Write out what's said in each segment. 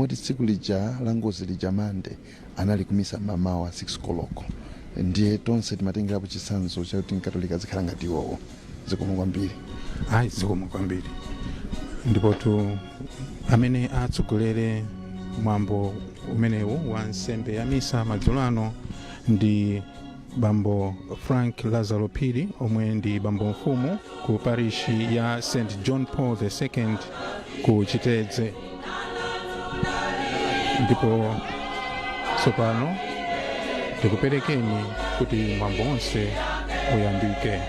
moti tsiku lija la ngozi lija mande anali kumisa mamawa 6 koloko. Ndiye tonse timatengerapo chitsanzo chakuti mkatolika azikhala ngati iwowo. Zikomo kwambiri. Zikomo kwambiri. Ndipo amene atsogolere mwambo umenewu wa nsembe ya misa madzulo ano ndi bambo Frank Lazaro Phiri, omwe ndi bambo mfumu ku parishi ya St John Paul II ku Chitedze. Ndipo tsopano tikuperekeni kuti mwambo onse uyambike.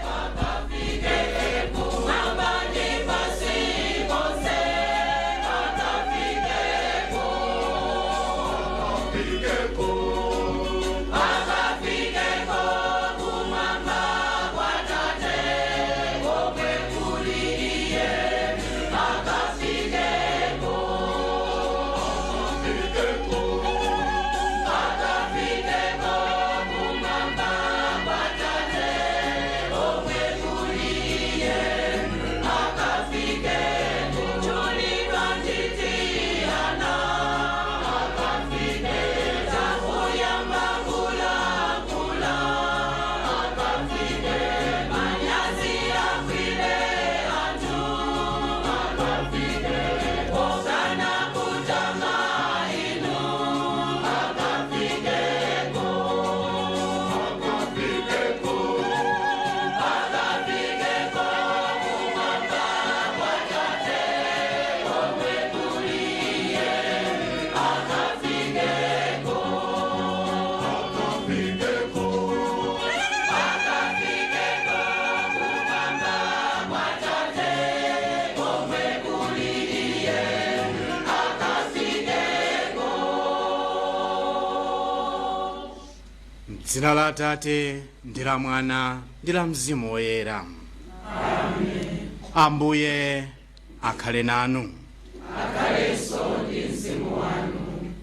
Dzina la Atate ndi la Mwana ndi la Mzimu Woyera. Amen. Ambuye akhale nanu. Akhalenso ndi mzimu wanu.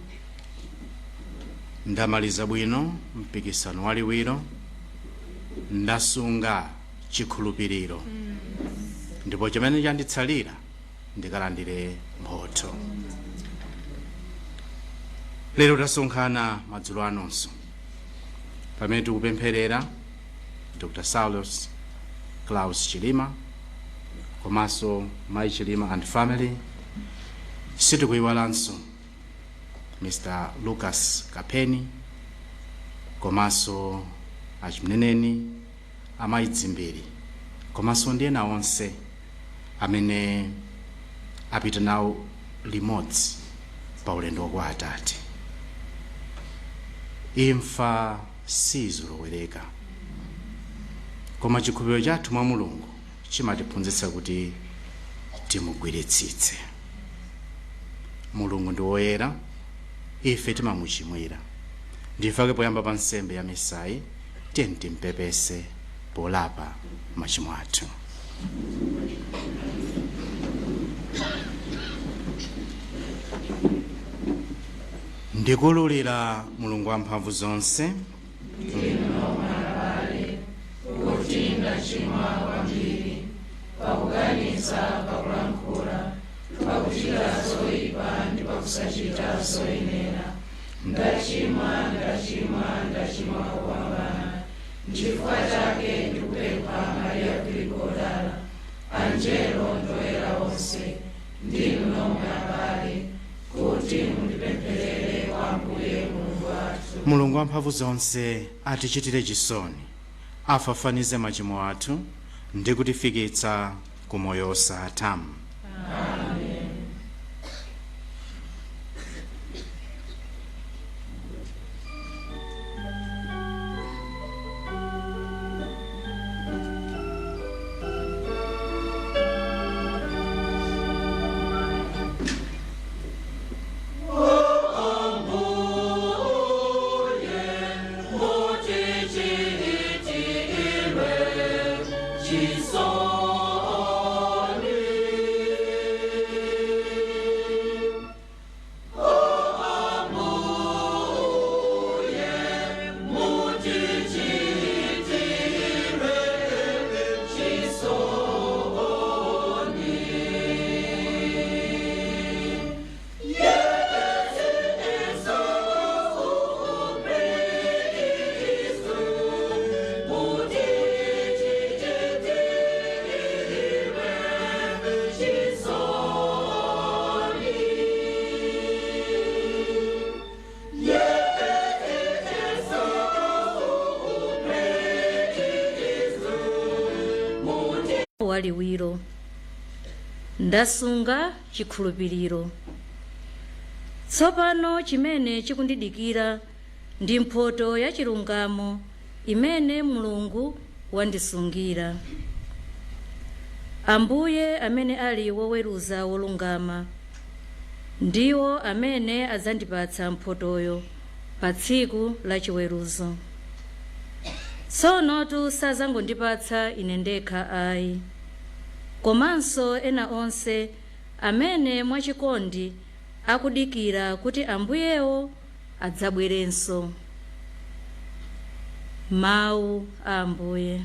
Ndamaliza bwino mpikisano waliwiro, ndasunga chikhulupiriro, ndipo chimene chanditsalira ndikalandire mphotho. Lero tasonkhana madzulo anonso pamene tikupempherera Dr. Saulos Klaus Chilima komanso Mai Chilima and family. Sitikuiwalanso Mr. Lucas Kapeni komanso achimneneni amayidzimbiri komanso ndi ena onse amene apita nawo limodzi pa ulendo kwa Atate. Imfa sizolowereka, koma chikhulupiriro chathu mwa Mulungu chimatiphunzitsa kuti timugwiritsitse. Mulungu ndi woyera, ife timamuchimwira. Ndifake poyamba pa nsembe ya misayi, tiyeni timpepese polapa machimo athu. Ndikululira Mulungu wamphamvu zonse kuti ndachimwa kwambiri pakuganiza, pakulankhula, pakuchita zoyipa ndi pakusachita zoyenera. Ndachimwa kupambana. N'chifukwa chake ndikupempha Mariya Kuligodala, Angelo ndi oyera onse, ndinu nomwe abale, kuti mundipempherere kwa Ambuye Mulungu wathu. Mulungu wamphamvu zonse atichitire chisoni, afafanize machimo athu ndi kutifikitsa ku moyo osatha. Amen. Chisoni liwiro. Ndasunga chikhulupiriro. Tsopano chimene chikundidikira ndi mphoto ya chilungamo imene Mulungu wandisungira. Ambuye amene ali woweruza wolungama ndiwo amene adzandipatsa mphotoyo pa tsiku la chiweruzo. Tsono sazangondipatsa ine ndekha ayi, komanso ena onse amene mwachikondi akudikira kuti Ambuyewo adzabwerenso. Mawu a Ambuye.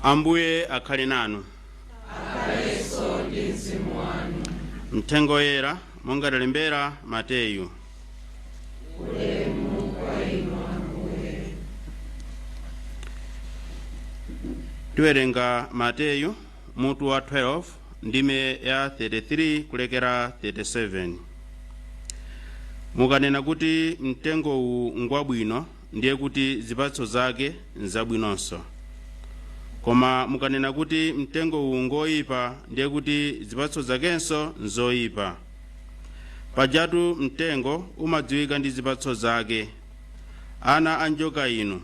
Ambuye akhale nanu. Akhaleso ndi mzimu wanu. Mthenga Woyera monga adalembera Mateyu. Ulemu kwa inu Ambuye. Tiwerenga Mateyu mutu wa 12 ndime ya 33 kulekera 37. Mukanena kuti mtengo uwu ngwabwino ndiye kuti zipatso zake nzabwinonso. Koma mukanena kuti mtengo uwu ngoyipa ndiye kuti zipatso zakenso nzoyipa. Pajatu mtengo umadziwika ndi zipatso zake. Ana a njoka inu,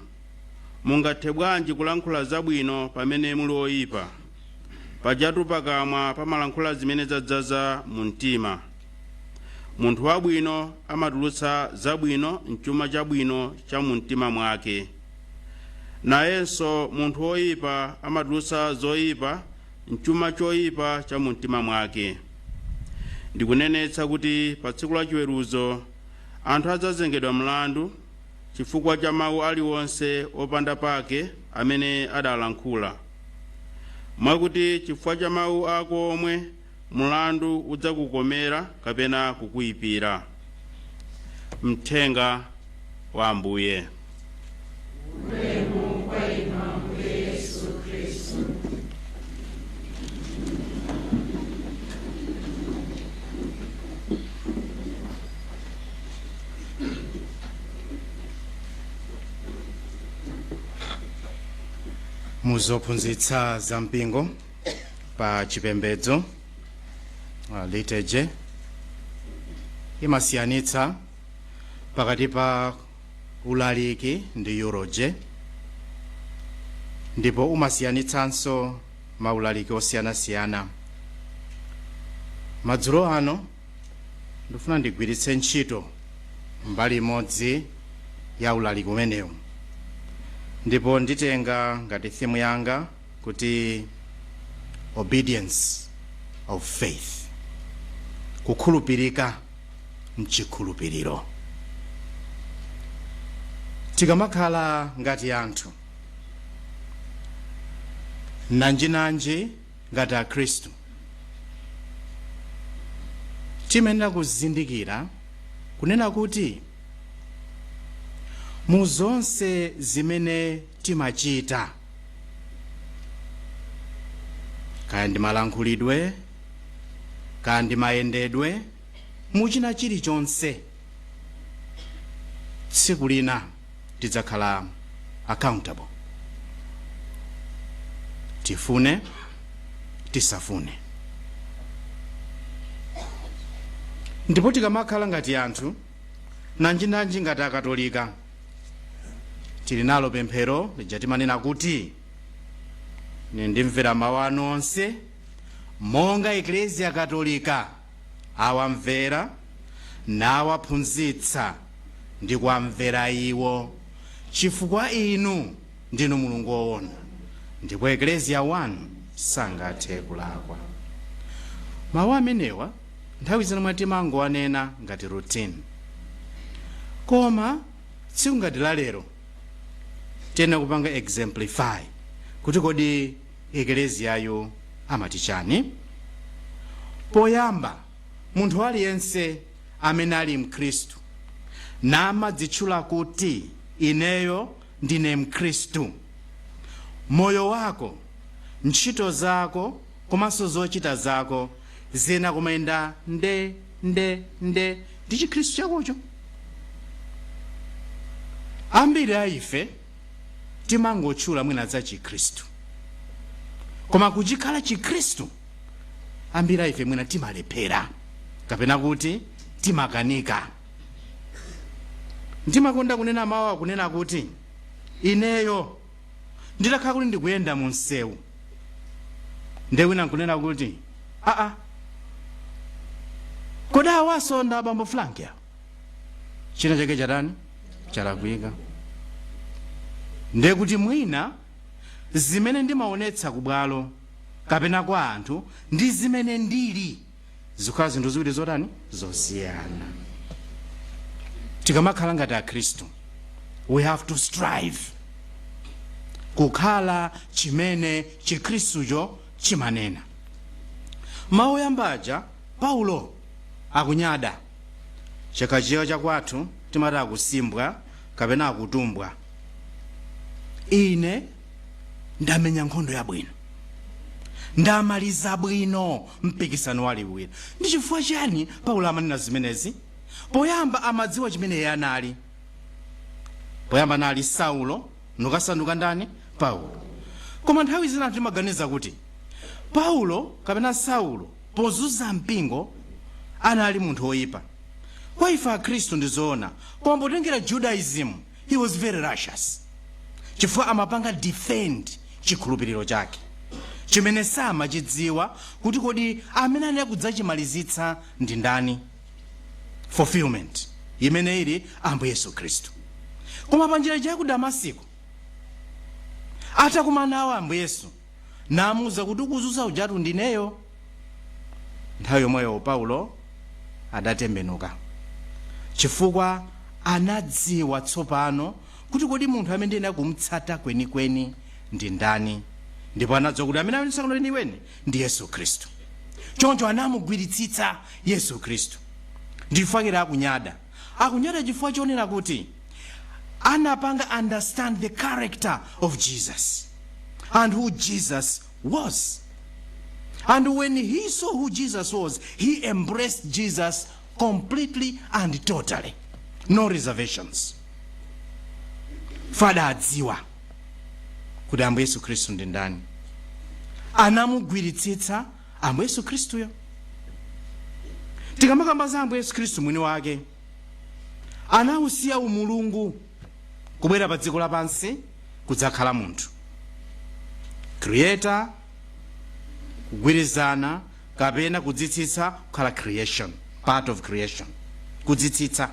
mungathe bwanji kulankhula zabwino pamene muli oyipa? Pajatu pakamwa pamalankhula zimene zadzaza mu mtima. Munthu wabwino amatulutsa zabwino mchuma chabwino cha mu mtima mwake. Nayenso munthu woyipa amatulutsa zoyipa mchuma choyipa cha mu mtima mwake. Ndikunenetsa kuti pa tsiku la chiweruzo anthu adzazengedwa mlandu chifukwa cha mawu aliwonse opanda pake amene adalankhula. Mwakuti chifukwa cha mawu ako omwe mlandu udzakukomera kapena kukuyipira. Mthenga wa Ambuye. Ulemu kwa inu Ambuye Yesu Kristu. Muzophunzitsa za mpingo pa chipembedzo liturgy imasiyanitsa pakati pa ulaliki ndi eulogy, ndipo umasiyanitsanso maulaliki osiyanasiyana. Madzulo ano ndifuna ndigwiritse ntchito mbali imodzi ya ulaliki umenewu, ndipo nditenga ngati theme yanga kuti obedience of faith, kukhulupirika mchikhulupiriro. Tikamakhala ngati anthu nanji ngati akhristu, timenera kuzindikira kunena kuti mu zonse zimene timachita, kaya ndi malankhulidwe, kaya ndi mayendedwe, muchina chilichonse, tsiku lina tidzakhala accountable, tifune tisafune. Ndipo tikamakhala ngati anthu nanji ngati akatolika, tili nalo pemphero lija timanena kuti ndimvera mawu anu onse monga Eklesia Katolika awamvera nawaphunzitsa ndi kuwamvera iwo, chifukwa inu ndinu Mulungu woona, ndipo Eklesia wanu sangathe kulakwa. Mawu amenewa nthawi zina mwati mangowanena ngati routine, koma tsiku ngati la lero tena kupanga exemplify kuti kodi Eklesiayo amati chani. Poyamba, munthu aliyense amene ali mkhristu namadzitchula kuti ineyo ndine mkhristu, moyo wako, ntchito zako, komanso zochita zako zena kumayenda nde ndi chikhristu chakocho. Ambiri a ife timangotchula mwina za chikhristu, koma kuchikhala chikhristu ambiri a ife mwina timalephera kapena kuti timakanika. Ndimakonda kunena mawu akunena kuti ineyo nditakhala kuti ndikuyenda mu msewu, nde wina nkunena kuti kodi awasonda abambo Frankia, china chake chatani chalakwika. Nde kuti mwina zimene ndimaonetsa kubwalo kapena kwa anthu ndi zimene ndili zikhala zinthu ziwiri zotani zosiyana. Tikamakhala ngati akhristu, we have to strive kukhala chimene chikhristucho chimanena. Mawu yambaja Paulo akunyada chaka chiyo chakwathu timati akusimbwa kapena akutumbwa. Ine ndamenya nkhondo yabwino, ndamaliza bwino mpikisano waliwiro. Ndi chifukwa chani Paulo amanena zimenezi? Poyamba amadziwa chimene iye anali. Poyamba anali Saulo, nukasanduka ndani? Paulo. Koma nthawi zina timaganiza kuti Paulo kapena Saulo pozunza mpingo anali munthu woyipa. Kwa ife akhristu ndizoona, koma potengera Judaism, he was very righteous, chifukwa amapanga defend chikhulupiriro chake chimene samachidziwa kuti kodi amene ali kudzachimalizitsa ndi ndani. Fulfillment imene ili Ambuye Yesu Khristu. Koma panjira ya ku Damasiko atakumana nawo Ambuye Yesu namuza kuti ukuzunza ujatu ndineyo. Nthawi yomweyo Paulo adatembenuka chifukwa anadziwa tsopano kuti kodi munthu amene ndiye kumtsata kwenikweni ndi ndani, ndipo anadziwa kuti amene anisangalira kwenikweni ndi Yesu Khristu. choncho anamugwiritsitsa Yesu Khristu. Ndifakira akunyada chifukwa chonena kuti anapanga understand the character of Jesus and who Jesus was. And when he saw who Jesus was, he embraced Jesus completely and totally. No reservations. Father adziwa kuti Ambuye Yesu Khristu ndi ndani. Anamugwiritsitsa Ambuye Yesu Khristuyo. Tikamakamba za Ambuye Yesu Khristu mwini wake, anausiya umulungu kubwera pa dziko lapansi kudzakhala munthu. Creator, kugwirizana kapena kudzitsitsa kukhala creation, part of creation, kudzitsitsa.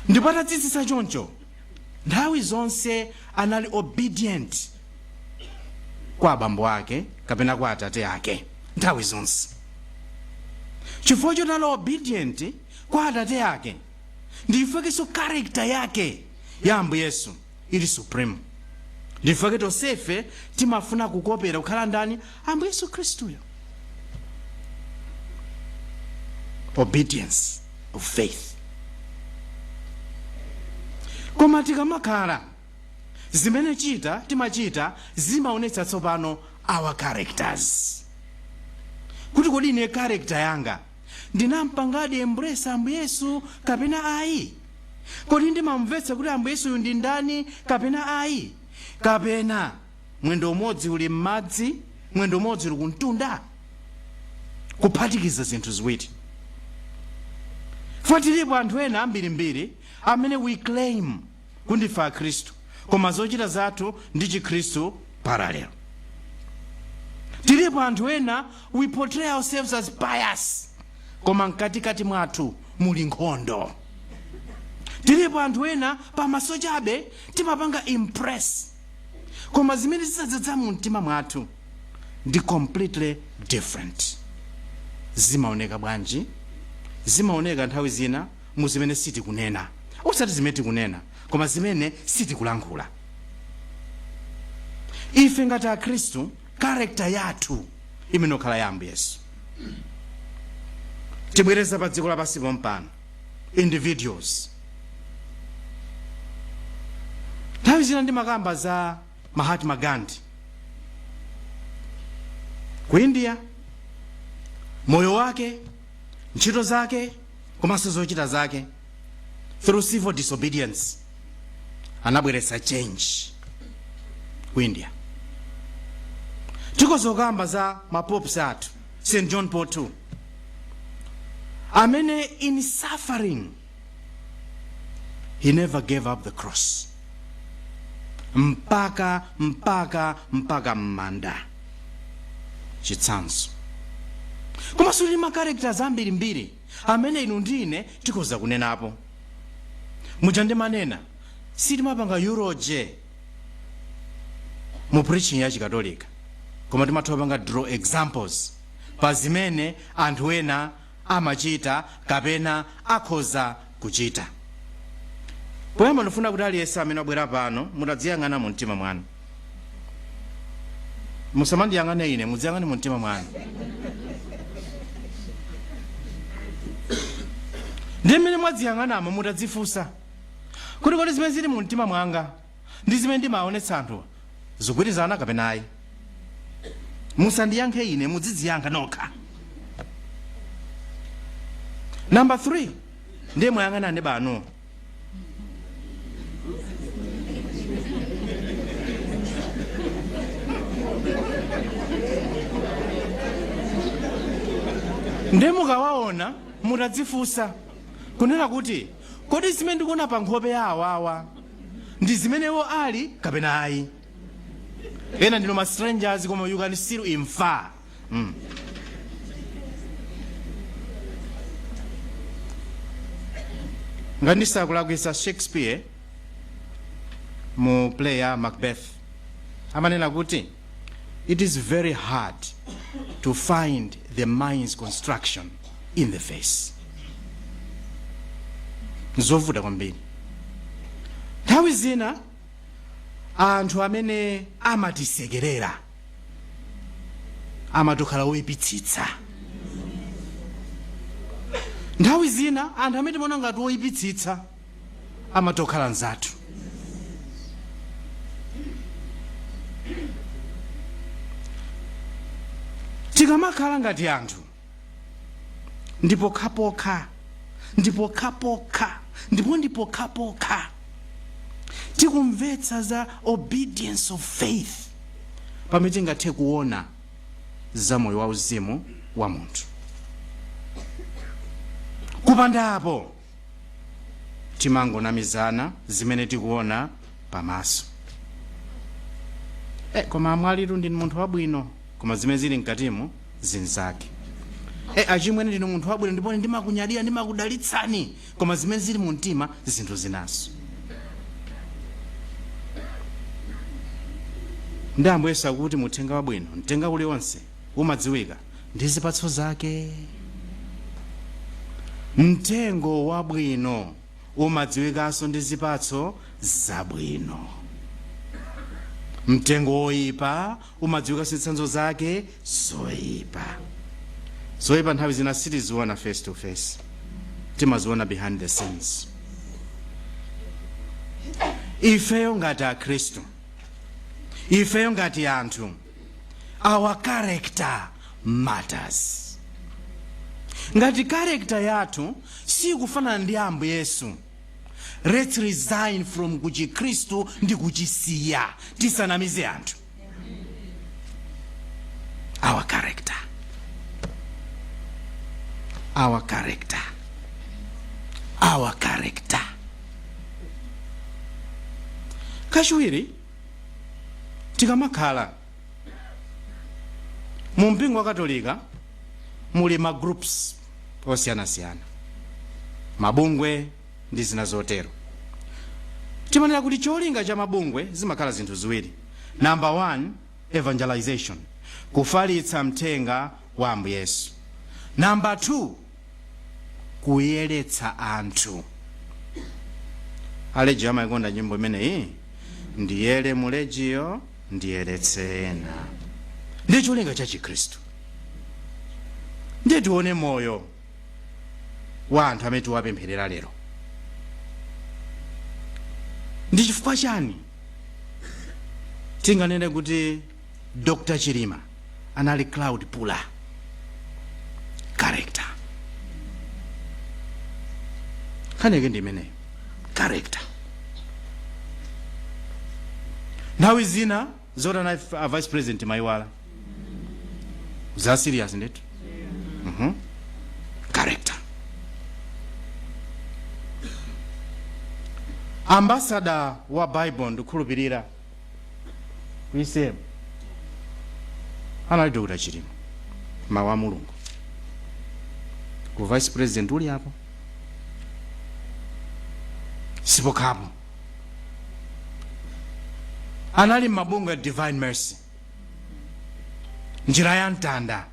Ndipo atatsitsitsa choncho, nthawi zonse anali obedient kwa abambo ake kapena kwa atate ake, nthawi zonse. Chifukwa choti ali obedient kwa atate ake, ndifekenso character yake ya Ambuye Yesu ili supreme. Ndifake tonsefe timafuna kukopera kukhala ndani? Ambuye Yesu Khristuyo. Obedience of faith. Koma tikamakhala zimene timachita zimaonetsa tsopano our characters. Kuti kodi ine character yanga ndinampangadi embrace Ambuye Yesu kapena ayi? Kodi ndimamvetsa kuti Ambuye Yesu ndi ndani kapena ayi? Kapena mwendo umodzi uli m'madzi, mwendo umodzi uli kuntunda? Kuphatikiza zinthu ziwiri. Tilipo anthu ena ambirimbiri amene we claim kundifa Khristu, koma zochita zathu ndi Chikhristu parallel. Tilipo anthu ena we portray ourselves as pious, koma mkatikati mwathu muli nkhondo. Tilipo anthu ena pamaso chabe timapanga impress, koma zimene zisadzadza mu mtima mwathu ndi completely different. Zimaoneka bwanji? Zimaoneka nthawi zina mu zimene sitikunena, osati zimene tikunena, koma zimene sitikulankhula. Ife ngati Akhristu, character yathu imene okhala ya Ambuye Yesu. Tibwereza pa dziko lapansi pompano, individuals. Nthawi zina ndimakamba za Mahatma Gandhi ku India, moyo wake, ntchito zake, komanso zochita zake. Through civil disobedience anabweretsa change ku India. Tikuzokamba za mapopes athu, St. John Paul II, amene in suffering he never gave up the cross. Mpaka mmanda. Chitsanzo. Koma suli ma characters ambirimbiri amene inu ndine tikoza kunenapo. Mujande manena sitimapanga eulogy mu preaching ya Chikatolika, koma timatopanga draw examples pa zimene anthu ena amachita kapena akhoza kuchita. Poyamba ndifuna kuti aliyense amene abwera pano mutadziyang'ana mu mtima mwanu. Musamandiyang'ane ine, mudziyang'ane mu mtima mwanu. Ndi mmene mwadziyang'anamo mutadzifunsa kuti kodi zimene zili mu mtima mwanga ndi zimene ndimaonetsa anthu zikugwirizana kapena ayi? Musandiyankhe ine, mudzidziyankha nokha. Number 3, ndiye mwayang'anane bano. Ndiye mukawaona mutadzifunsa kunena kuti kodi zimene ndikuona pa nkhope ya awawa ndi zimenewo ali kapena ayi? Ena ndino ma strangers koma you can still infer. Ngandisakulakwisa Shakespeare mu play ya Macbeth amanena kuti it is very hard to find the mind's construction in the face. Nzovuta kwambiri. Nthawi zina anthu amene amatisekerera amatokhala woyipitsitsa. Nthawi zina anthu amene timaona ngati woyipitsitsa amatokhala nzathu. Tikamakhala ngati anthu ndipo khapokha tikumvetsa za obedience of faith pamene tingathe kuona za moyo wauzimu wa munthu. Kupandapo timangonamizana zimene tikuona pamaso. Koma amwalitu ndinu munthu wabwino, koma zimene zili mkatimo zinzake. Achimwene ndinu munthu wabwino ndipo ndimakunyadira ndimakudalitsani, koma zimene zili mu mtima zinthu zinaso. Ndi Ambuye Yesu akuti muthenga wabwino, mthenga uliwonse umadziwika ndi zipatso zake. Mtengo wabwino umadziwikanso ndi zipatso zabwino. Mtengo woyipa umadziwikanso ndi zipatso zake zoyipa. Zoyipa nthawi zina sitiziona face to face, timaziona behind the scenes. Ifeyo ngati akhristu, ifeyo ngati anthu, our character matters. Ngati character yathu si kufanana ndi Ambuye Yesu, let's resign from kuchikhristu ndi kuchisiya, tisanamize anthu. Our character. Our character. Our character. Kachiwiri tikamakhala mu mpingo wa Katolika muli ma groups osiyanasiyana, mabungwe ndi zina zotero. Timanena kuti cholinga cha mabungwe zimakhala zinthu ziwiri. Number 1, evangelization, kufalitsa mthenga wa Ambuye Yesu. Number 2, kuyeretsa anthu. Aleji amayikonda nyimbo imeneyi, ndiyere mulejiyo ndiyeretse ena. Ndi cholinga cha Chikhristu. Ndiye tione moyo wa anthu amene tiwapempherera lero. Ndi chifukwa chani tinganene kuti Dr. Chilima anali cloud puller? Character. Kaneke ndi imeneyo, character. Nthawi zina zota na vice president mayiwala za serious ndetu. Character. Ambassador wa Bible ndikhulupirira kuisema anali Dr. Chilima, mawu a Mulungu. Ku vice president uli apo sipokhapo. Anali mabungwe Divine Mercy, njira ya mtanda.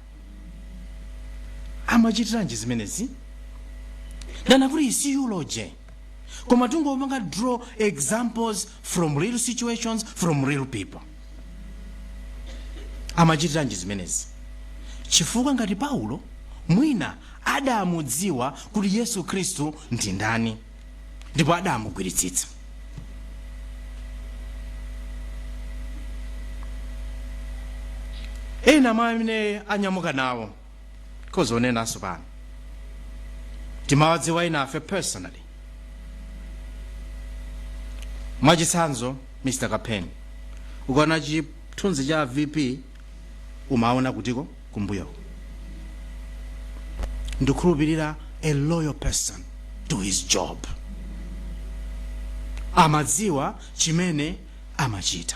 Amachitiranji zimenezi? Dana kuti isi eulogy, koma tungomanga draw examples from real situations, from real people. Amachitiranji zimenezi? Chifukwa ngati Paulo mwina adamudziwa kuti Yesu Kristu ndi ndani, ndipo adamugwiritsitsa. Ena amene anyamuka nawo kozonena aso pano timawadziwa inafe personally. Mwachitsanzo Mr. Kapeni, ukaona chithunzi cha VP umaona kutiko kumbuyo. Ndikhulupirira a loyal person to his job. Amadziwa chimene amachita.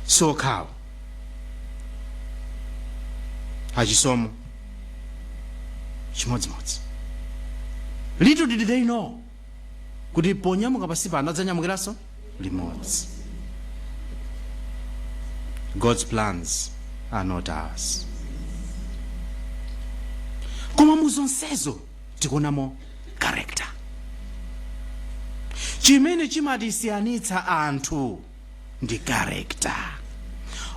So kawo achisomo chimodzimodzi. Little did they know kuti ponyamuka pasi pano adzanyamukiranso limodzi. God's plans are not ours. Koma muzonsezo tikonamo character. Chimene chimatisiyanitsa anthu ndi character.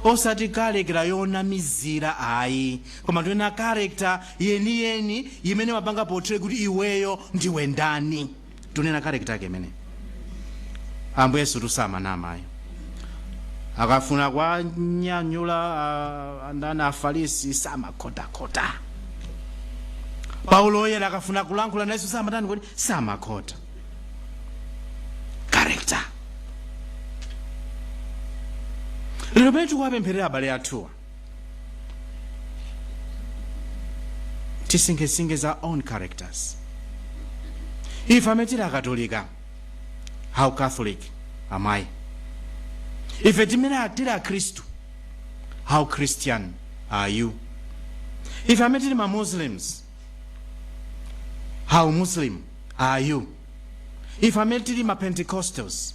osati karekta yonamizira ayi, koma tunena karekta yeniyeni imene mapanga portray kuti iweyo ndiwe ndani. Tunena karekta yake imene Ambuye Yesu tusamanama ayi. Akafuna kwa nyanyula andana Afarisi samakhota. Paulo yena akafuna kulankhula na Yesu samatani kuti samakhota. Karekta. Lero pene tikuwapempherera abale athuwa tisinkhesinkhe our own characters. If ametira Katolika, how Catholic am I? If etimira atira Kristu, how Christian are you? If ametira ma Muslims, how Muslim are you? If ametira ma Pentecostals,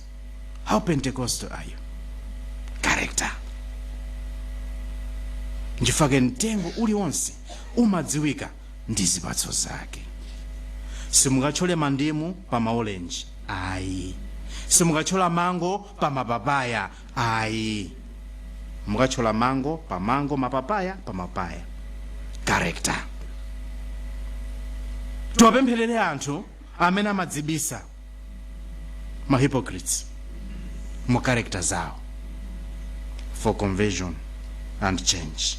how Pentecostal are you? Character. Njifake mtengo uliwonse umadziwika ndi zipatso zake. Simukachole mandimu pa maorange ayi. Simukachola mango pa mapapaya ayi. Mukachola mango pa mango, mapapaya pa mapaya. Character. Tuwapempherere anthu amene amadzibisa ma hypocrites mu character zawo for conversion and change.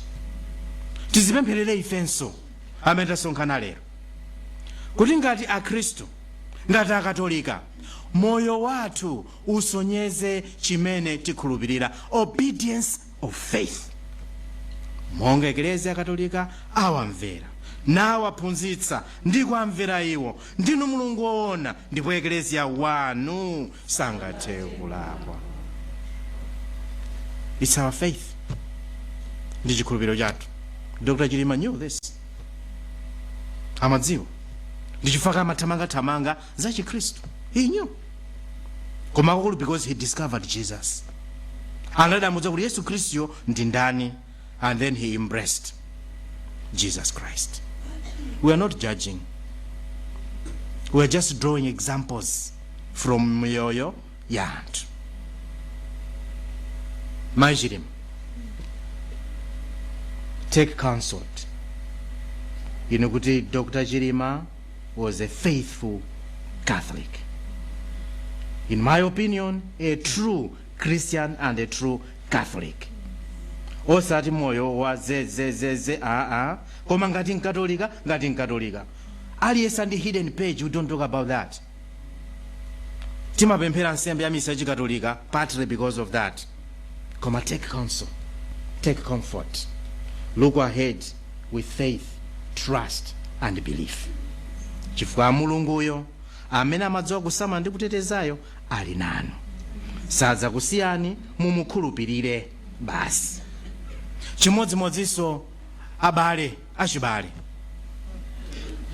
Tizipempherere ifenso amene tasonkhana lero kuti ngati aKristu, ngati akatolika, moyo wathu usonyeze chimene tikhulupirira, obedience of faith. Monga Eklezia Katolika awamvera nawaphunzitsa ndi kuamvera iwo, ndinu Mulungu woona ndipo Eklezia wanu sangathe kulakwa. It's our faith. Ndi chikhulupiriro chathu. Dr. Chilima knew this. Amadziwa. Ndichifaka amatamanga za Chikristu. He knew. Koma because he discovered Jesus. Anadamuza kuti Yesu Kristu ndi ndani, and then he embraced Jesus Christ. We are not judging. We are just drawing examples from yoyo yanthu. Majirim. Take consult. You know, Dr. Chilima was a faithful Catholic. In my opinion, a true Christian and a true Catholic. Osati moyo wa koma ngati nkatolika. Aliyense ndi hidden page, we don't talk about that. Timapemphera nsembe ya misa chikatolika partly because of that. Koma take counsel, take comfort. Look ahead with faith, trust and belief. Chifukwa Mulunguyo amene amadziwa kusama ndi kutetezayo ali nanu. Sadza kusiyani, mumukhulupirire basi. Chimodzimodzinso abale achibale.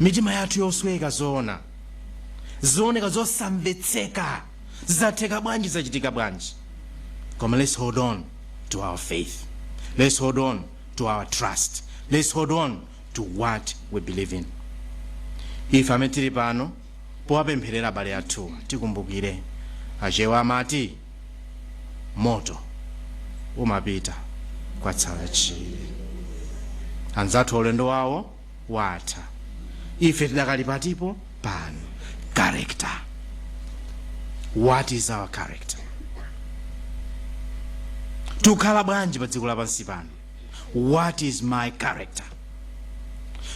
Mitima yathu yosweka zoona, zooneka zosamvetseka, zatheka bwanji zachitika bwanji. Come, let's hold on to our faith. Let's hold on to our trust. Let's hold on to what we believe in. If ametiri pano powapempherera abale athu, tikumbukire achewa amati moto umapita kwatsala chire. Anzathu ulendo wawo watha. Ife tidakali patipo pano. Character. What is our character? Tukhala bwanji pa dziko lapansi pano? What is my character?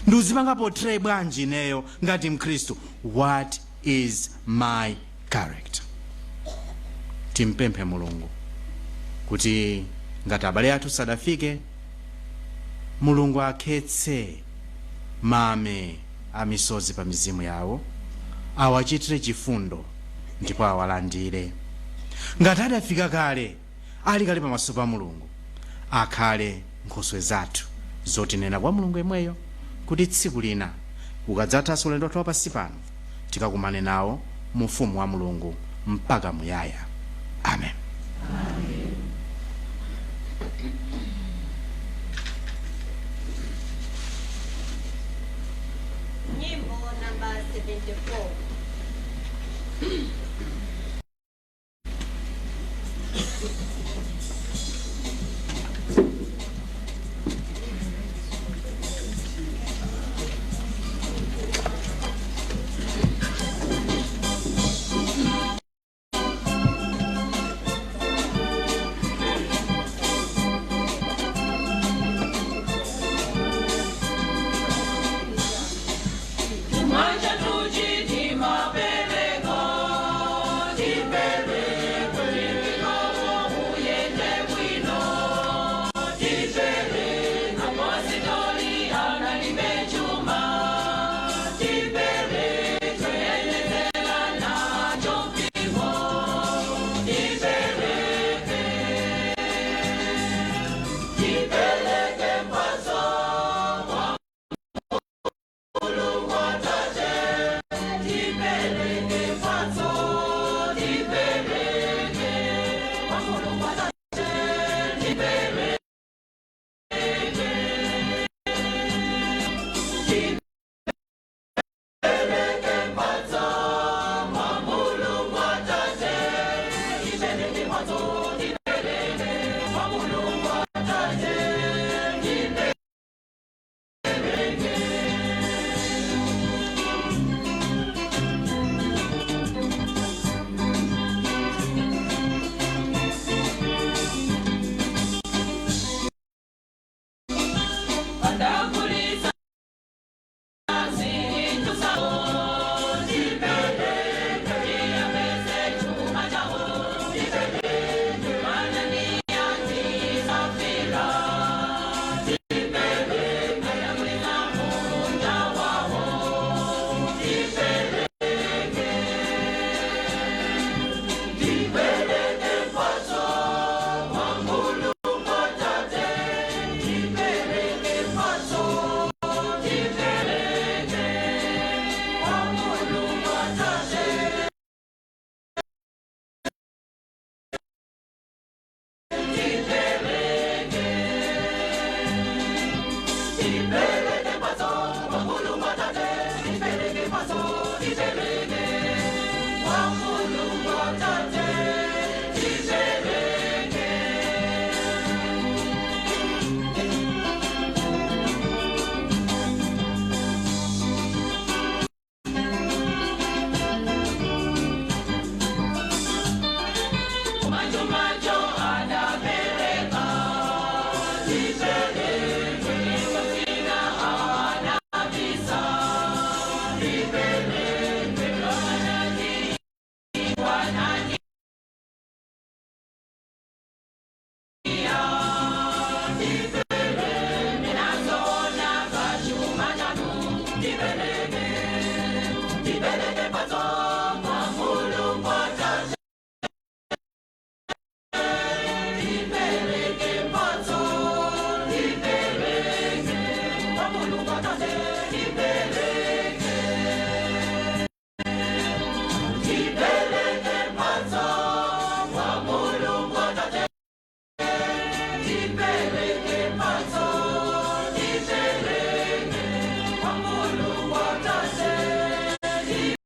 Nduzipanga portray bwanji neyo ngati Mkristu? What is my character? Timpemphe Mulungu kuti ngati abale athu sadafike, Mulungu akhetse mame amisozi pa mizimu yawo, awachitire chifundo ndipo awalandire. Ngati adafika kale, ali kale pamaso pa Mulungu, akhale nkhoswe zathu zotinena kwa Mulungu yemweyo kuti tsiku lina ukadzathanso ulendo wathu wapansi pano tikakumane nawo mu ufumu wa Mulungu mpaka muyaya. Amen. Amen. Nyimbo number 74.